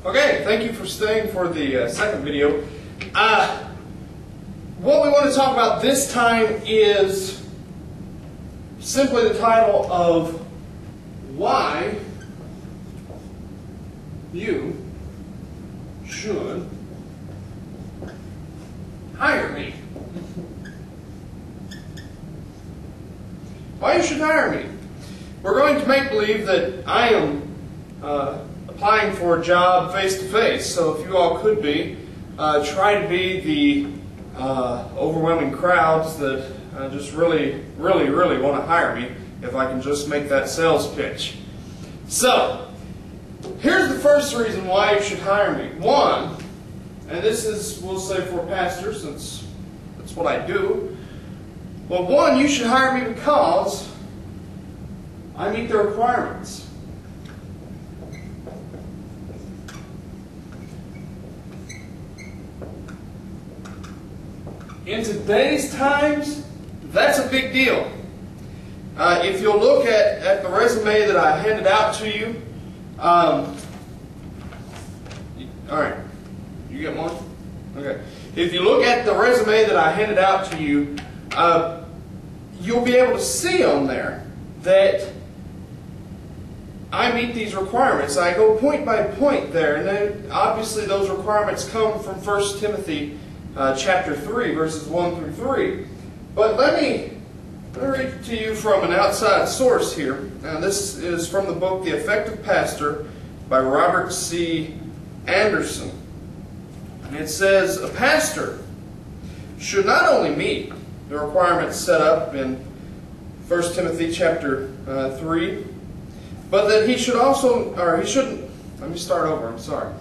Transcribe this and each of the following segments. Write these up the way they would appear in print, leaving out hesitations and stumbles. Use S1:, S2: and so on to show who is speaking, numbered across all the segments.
S1: Okay, thank you for staying for the second video. What we want to talk about this time is simply the title of why you should hire me. Why you should hire me. We're going to make believe that I am applying for a job face-to-face, so if you all could be, try to be the overwhelming crowds that just really want to hire me if I can just make that sales pitch. So, here's the first reason why you should hire me. One, and this is, we'll say for pastors, since that's what I do. Well, one, you should hire me because I meet the requirements. In today's times, that's a big deal. If you'll look at the resume that I handed out to you, all right, you get one? Okay. If you look at the resume that I handed out to you, you'll be able to see on there that I meet these requirements. I go point by point there, and then obviously those requirements come from 1 Timothy chapter 3, verses 1 through 3. But let me read to you from an outside source here. Now, this is from the book The Effective Pastor by Robert C. Anderson. And it says, a pastor should not only meet the requirements set up in 1 Timothy chapter 3, but that he should also, or he shouldn't, let me start over, I'm sorry.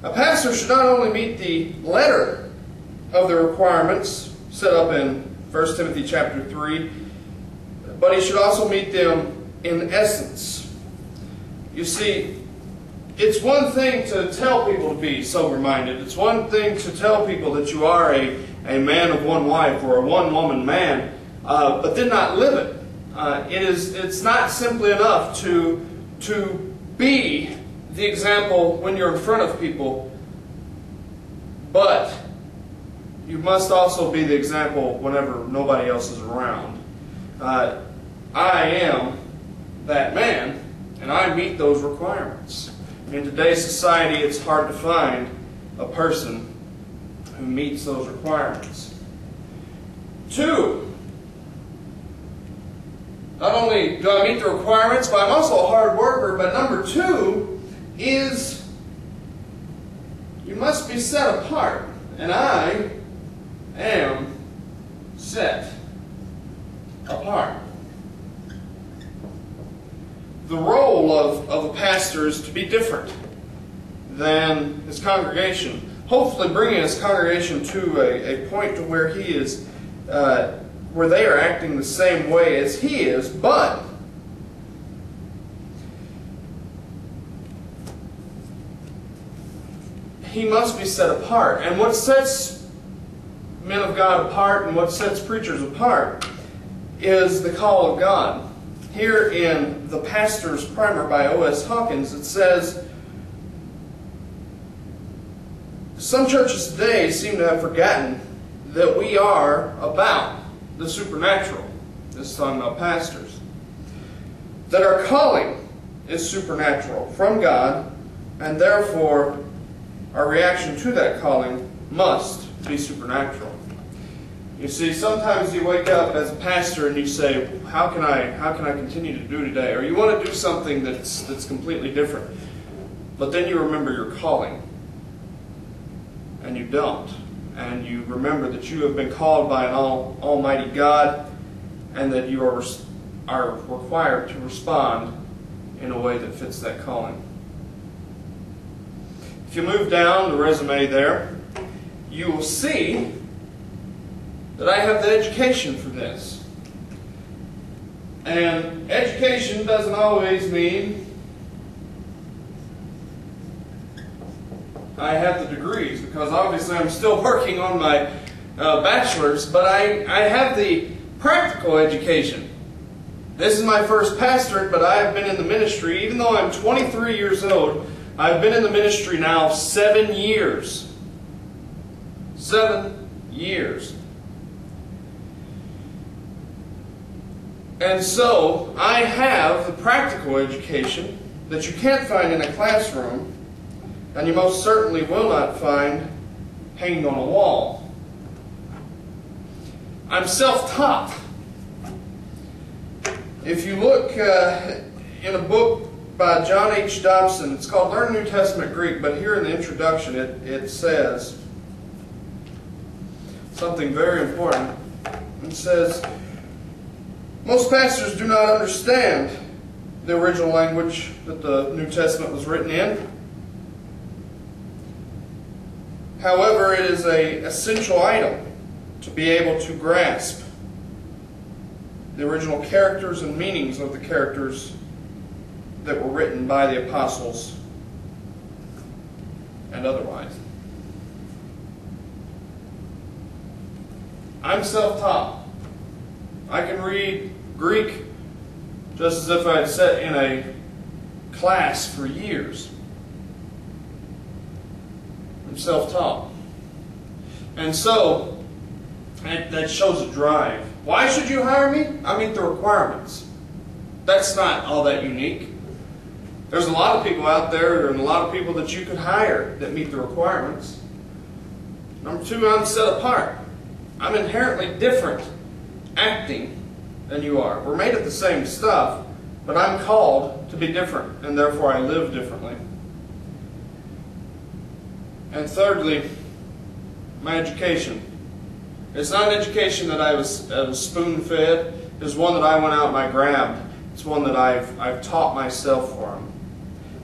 S1: A pastor should not only meet the letter of the requirements set up in 1 Timothy chapter 3, but he should also meet them in essence. You see, it's one thing to tell people to be sober-minded. It's one thing to tell people that you are a man of one wife or a one-woman man, but then not live it. It's not simply enough to be the example when you're in front of people, but you must also be the example whenever nobody else is around. I am that man, and I meet those requirements. In today's society, it's hard to find a person who meets those requirements. Two, not only do I meet the requirements, but I'm also a hard worker, but number two is you must be set apart, and I am set apart. The role of a pastor is to be different than his congregation. Hopefully bringing his congregation to a point to where he is, where they are acting the same way as he is, but he must be set apart. And what sets men of God apart and what sets preachers apart is the call of God. Here in The Pastor's Primer by O.S. Hawkins, it says, some churches today seem to have forgotten that we are about the supernatural. This is talking about pastors. That our calling is supernatural from God, and therefore our reaction to that calling must be supernatural. You see, sometimes you wake up as a pastor and you say, how can I continue to do today? Or you want to do something that's completely different. But then you remember your calling. And you don't. And you remember that you have been called by an almighty God, and that you are required to respond in a way that fits that calling. If you move down the resume there, you will see that I have the education for this. And education doesn't always mean I have the degrees, because obviously I'm still working on my bachelor's, but I have the practical education. This is my first pastorate, but I have been in the ministry, even though I'm 23 years old, I've been in the ministry now 7 years. 7 years. And so, I have the practical education that you can't find in a classroom, and you most certainly will not find hanging on a wall. I'm self-taught. If you look in a book by John H. Dobson, it's called Learn New Testament Greek, but here in the introduction it says something very important. It says, most pastors do not understand the original language that the New Testament was written in. However, it is an essential item to be able to grasp the original characters and meanings of the characters that were written by the apostles and otherwise. I'm self-taught. I can read Greek just as if I had sat in a class for years. I'm self-taught. And so, that shows a drive. Why should you hire me? I meet the requirements. That's not all that unique. There's a lot of people out there and a lot of people that you could hire that meet the requirements. Number two, I'm set apart. I'm inherently different acting than you are. We're made of the same stuff, but I'm called to be different, and therefore I live differently. And thirdly, my education. It's not an education that I was spoon-fed. It's one that I went out and I grabbed. It's one that I've taught myself from.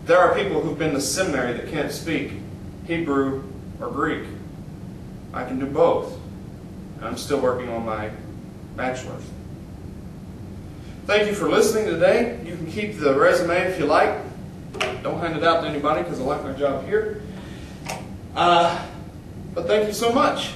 S1: There are people who've been to seminary that can't speak Hebrew or Greek. I can do both. And I'm still working on my bachelor's. Thank you for listening today. You can keep the resume if you like. Don't hand it out to anybody because I like my job here. But thank you so much.